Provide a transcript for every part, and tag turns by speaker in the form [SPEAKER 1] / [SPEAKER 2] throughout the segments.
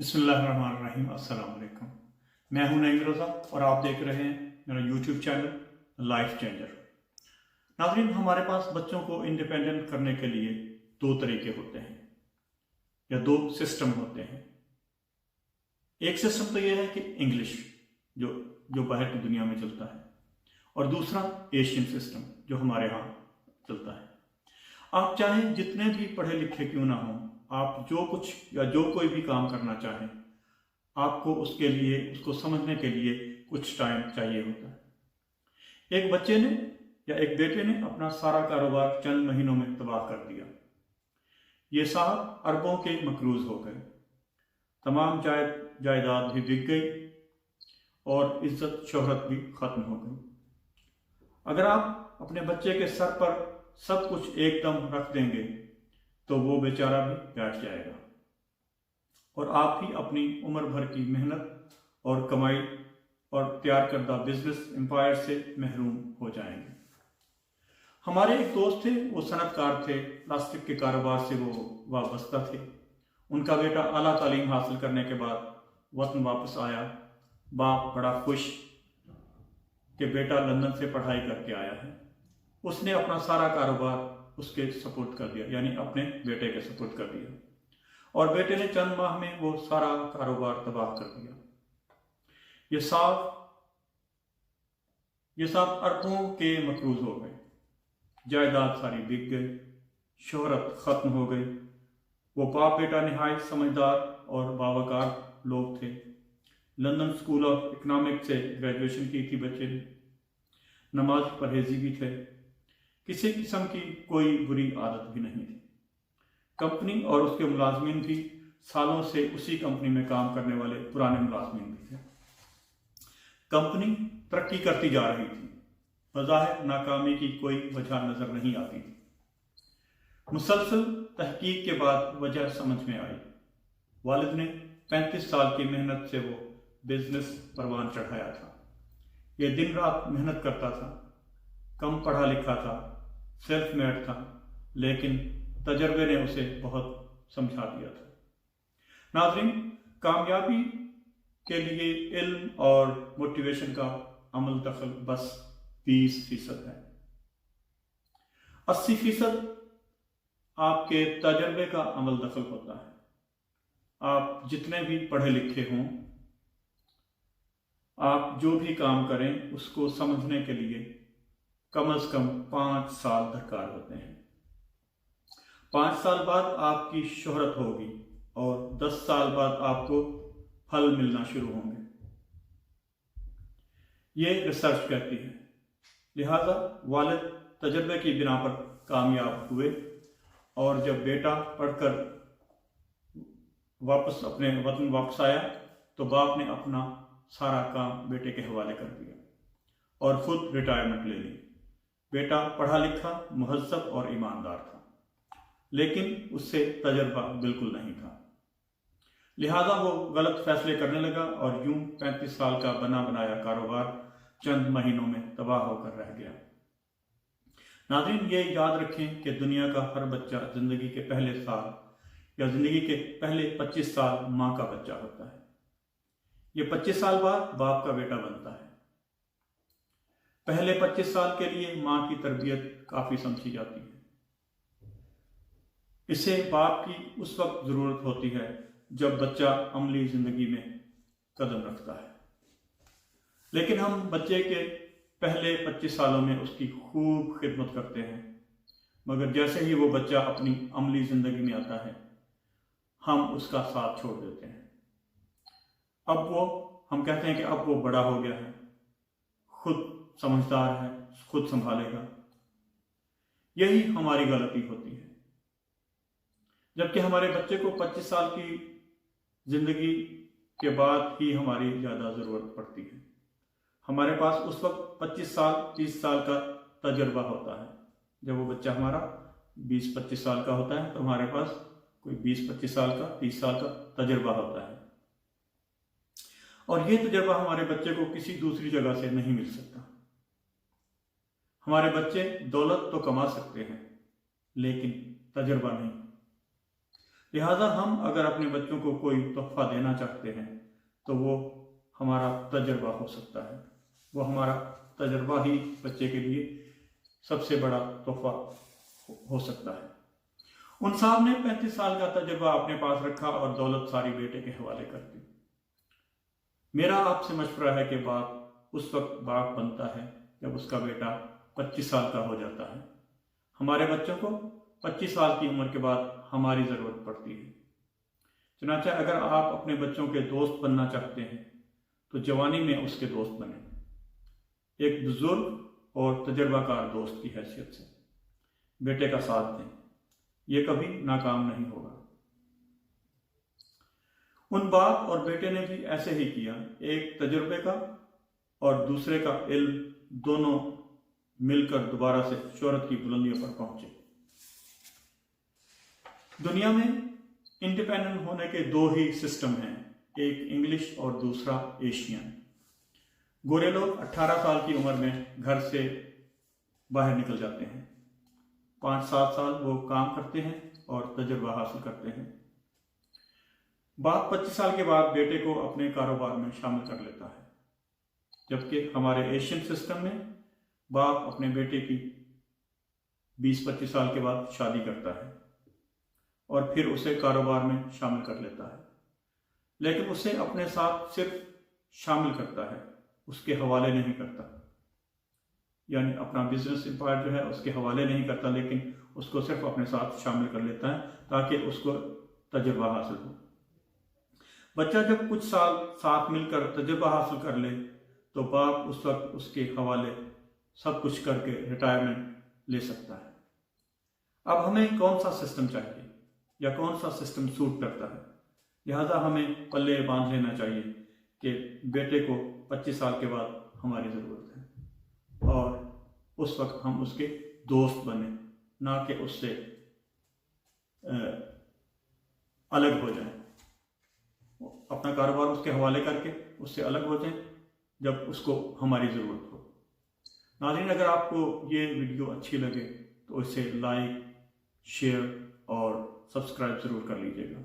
[SPEAKER 1] बिस्मिल्लाहिर्रहमानिर्रहीम। अस्सलाम वालेकुम। मैं हूं नईम रोज़ा और आप देख रहे हैं मेरा यूट्यूब चैनल लाइफ चेंजर। नाज़रीन, हमारे पास बच्चों को इंडिपेंडेंट करने के लिए दो तरीके होते हैं या दो सिस्टम होते हैं। एक सिस्टम तो यह है कि इंग्लिश जो जो बाहर की दुनिया में चलता है, और दूसरा एशियन सिस्टम जो हमारे यहाँ चलता है। आप चाहें जितने भी पढ़े लिखे क्यों ना हों, आप जो कुछ या जो कोई भी काम करना चाहें, आपको उसके लिए उसको समझने के लिए कुछ टाइम चाहिए होता है। एक बच्चे ने या एक बेटे ने अपना सारा कारोबार चंद महीनों में तबाह कर दिया। ये साहब अरबों के मकरूज हो गए, तमाम जायदाद भी बिक गई और इज्जत शोहरत भी खत्म हो गई। अगर आप अपने बच्चे के सर पर सब कुछ एकदम रख देंगे तो वो बेचारा भी बैठ जाएगा और आप ही अपनी उम्र भर की मेहनत और कमाई और तैयार करदा बिजनेस एम्पायर से महरूम हो जाएंगे। हमारे एक दोस्त थे, वो सनतकार थे, प्लास्टिक के कारोबार से वो वाबस्ता थे। उनका बेटा आला तालीम हासिल करने के बाद वतन वापस आया। बाप बड़ा खुश कि बेटा लंदन से पढ़ाई करके आया है। उसने अपना सारा कारोबार उसके सपोर्ट कर दिया, यानी अपने बेटे के सपोर्ट कर दिया, और बेटे ने चंद माह में वो सारा कारोबार तबाह कर दिया। ये साहब अरबों के मकरूज हो गए, जायदाद सारी बिक गई, शोहरत खत्म हो गई। वो बाप बेटा निहायत समझदार और बावकार लोग थे। लंदन स्कूल ऑफ इकोनॉमिक्स से ग्रेजुएशन की थी बच्चे ने। नमाज परहेजी भी थे, किसी किस्म की कोई बुरी आदत भी नहीं थी। कंपनी और उसके मुलाजमीन भी सालों से उसी कंपनी में काम करने वाले पुराने मुलाजमीन भी थे। कंपनी तरक्की करती जा रही थी, बज़ाहिर नाकामी की कोई वजह नजर नहीं आती थी। मुसलसल तहकीक के बाद वजह समझ में आई। वालिद ने 35 साल की मेहनत से वो बिजनेस परवान चढ़ाया था। ये दिन रात मेहनत करता था, कम पढ़ा लिखा था, सेल्फ मेड था, लेकिन तजर्बे ने उसे बहुत समझा दिया था। नाज़रीन, कामयाबी के लिए इल्म और मोटिवेशन का अमल दखल बस 20% है। 80% आपके तजर्बे का अमल दखल होता है। आप जितने भी पढ़े लिखे हों, आप जो भी काम करें, उसको समझने के लिए कम से कम 5 साल दरकार होते हैं। 5 साल बाद आपकी शोहरत होगी और 10 साल बाद आपको फल मिलना शुरू होंगे, ये रिसर्च कहती है। लिहाजा वालिद तजर्बे की बिना पर कामयाब हुए, और जब बेटा पढ़कर वापस अपने वतन वापस आया तो बाप ने अपना सारा काम बेटे के हवाले कर दिया और खुद रिटायरमेंट ले ली। बेटा पढ़ा लिखा, मुहज़्ज़ब और ईमानदार था, लेकिन उससे तजर्बा बिल्कुल नहीं था। लिहाजा वो गलत फैसले करने लगा और यूं 35 साल का बना बनाया कारोबार चंद महीनों में तबाह होकर रह गया। नाज़रीन, ये याद रखें कि दुनिया का हर बच्चा जिंदगी के पहले साल या जिंदगी के पहले 25 साल माँ का बच्चा होता है। ये 25 साल बाद बाप का बेटा बनता है। पहले 25 साल के लिए माँ की तरबियत काफी समझी जाती है। इसे बाप की उस वक्त जरूरत होती है जब बच्चा अमली जिंदगी में कदम रखता है, लेकिन हम बच्चे के पहले 25 सालों में उसकी खूब खिदमत करते हैं, मगर जैसे ही वो बच्चा अपनी अमली जिंदगी में आता है, हम उसका साथ छोड़ देते हैं। हम कहते हैं कि अब वो बड़ा हो गया है, खुद समझदार है, खुद संभालेगा। यही हमारी गलती होती है। जबकि हमारे बच्चे को 25 साल की जिंदगी के बाद ही हमारी ज्यादा जरूरत पड़ती है। हमारे पास उस वक्त 25 साल 30 साल का तजर्बा होता है। जब वो बच्चा हमारा 20-25 साल का होता है तो हमारे पास कोई 20-25 साल का 30 साल का तजर्बा होता है, और ये तजर्बा हमारे बच्चे को किसी दूसरी जगह से नहीं मिल सकता। हमारे बच्चे दौलत तो कमा सकते हैं, लेकिन तजर्बा नहीं। لہٰذا ہم اگر اپنے بچوں کو کوئی تحفہ دینا چاہتے ہیں تو وہ ہمارا تجربہ ہو سکتا ہے، وہ ہمارا تجربہ ہی بچے کے لیے سب سے بڑا تحفہ ہو سکتا ہے۔ ان صاحب نے 35 سال کا تجربہ اپنے پاس رکھا اور دولت ساری بیٹے کے حوالے کر دی۔ میرا آپ سے مشورہ ہے کہ باپ اس وقت باپ بنتا ہے جب اس کا بیٹا 25 سال کا ہو جاتا ہے۔ ہمارے بچوں کو 25 سال کی عمر کے بعد ہماری ضرورت پڑتی ہے۔ چنانچہ اگر آپ اپنے بچوں کے دوست بننا چاہتے ہیں تو جوانی میں اس کے دوست بنیں، ایک بزرگ اور تجربہ کار دوست کی حیثیت سے بیٹے کا ساتھ دیں، یہ کبھی ناکام نہیں ہوگا۔ ان باپ اور بیٹے نے بھی ایسے ہی کیا، ایک تجربے کا اور دوسرے کا علم دونوں مل کر دوبارہ سے شہرت کی بلندیوں پر پہنچے۔ دنیا میں انڈیپینڈنٹ ہونے کے دو ہی سسٹم ہیں، ایک انگلش اور دوسرا ایشین۔ گورے لوگ 18 سال کی عمر میں گھر سے باہر نکل جاتے ہیں، 5-7 سال وہ کام کرتے ہیں اور تجربہ حاصل کرتے ہیں۔ باپ 25 سال کے بعد بیٹے کو اپنے کاروبار میں شامل کر لیتا ہے، جبکہ ہمارے ایشین سسٹم میں باپ اپنے بیٹے کی 20-25 سال کے بعد شادی کرتا ہے اور پھر اسے کاروبار میں شامل کر لیتا ہے، لیکن اسے اپنے ساتھ صرف شامل کرتا ہے، اس کے حوالے نہیں کرتا۔ یعنی اپنا بزنس امپائر جو ہے اس کے حوالے نہیں کرتا، لیکن اس کو صرف اپنے ساتھ شامل کر لیتا ہے تاکہ اس کو تجربہ حاصل ہو۔ بچہ جب کچھ سال ساتھ مل کر تجربہ حاصل کر لے تو باپ اس وقت اس کے حوالے سب کچھ کر کے ریٹائرمنٹ لے سکتا ہے۔ اب ہمیں کون سا سسٹم چاہیے یا کون سا سسٹم سوٹ کرتا ہے؟ لہذا ہمیں پلے باندھ لینا چاہیے کہ بیٹے کو 25 سال کے بعد ہماری ضرورت ہے اور اس وقت ہم اس کے دوست بنیں، نہ کہ اس سے الگ ہو جائیں، اپنا کاروبار اس کے حوالے کر کے اس سے الگ ہو جائیں جب اس کو ہماری ضرورت ہو۔ ناظرین، اگر آپ کو یہ ویڈیو اچھی لگے تو اسے لائک، شیئر اور سبسکرائب ضرور کر لیجیے گا۔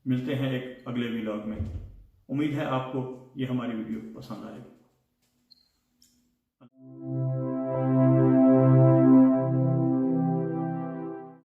[SPEAKER 1] ملتے ہیں ایک اگلے ولاگ میں۔ امید ہے آپ کو یہ ہماری ویڈیو پسند آئے گی۔